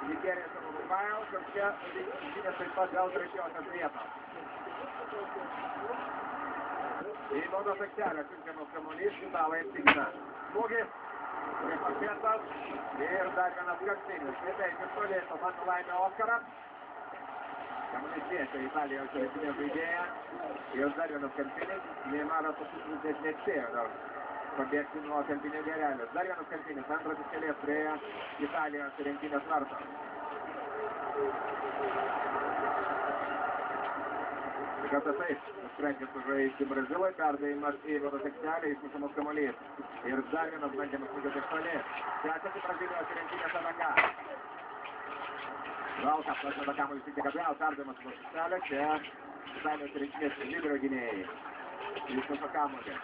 Nigerija savo Urugvajaus, ir čia žinės taip pat dėl trečiosios vietos. Į baudos aikštelę siunčiamas kamuolys, italai apsigina. Smūgis, nepasėtas ir dar vienas kamptinis. Švieteikis toli, pabando laimę Oskarą. Kamuolys viešia Italijos rinktinės žaidėją. Ir dar vienas kamptinis. Neimaras pasisvitės nespėjo dar pabėgti nuo kampinio gerelės. Dar vienas kamptinis, antras iškelės prie Italijos rinktinės varto. Kartą taip, nusprendė sužaisti Brazilai, perdavimas į baudos aikštelę, išmušamas kamuolys. Ir dar vienas bandymas smūgis iš toli. Tęsiasi Brazilijos rinktinės ataka. Valkas prašmeta kamuolys tik atgal, perdavimas į baudos aikštelę, čia Italijos rinktinės vidurio gynėjai. Išmuša kamuolį.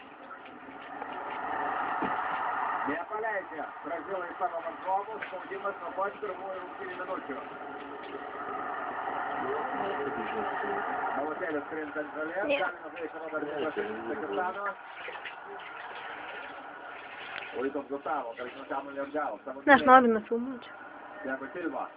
Nepaleidžia Brazilai savo varžovus, spaudimas nuo pat pirmųjų rungtynių minučių. Malotėlis krintant žalės, galima žaisti Robertas Sekirtano. Oitos Gustavo, kad kamuolį atgal. Aš noriu nufilmuoti. Thiago Silva.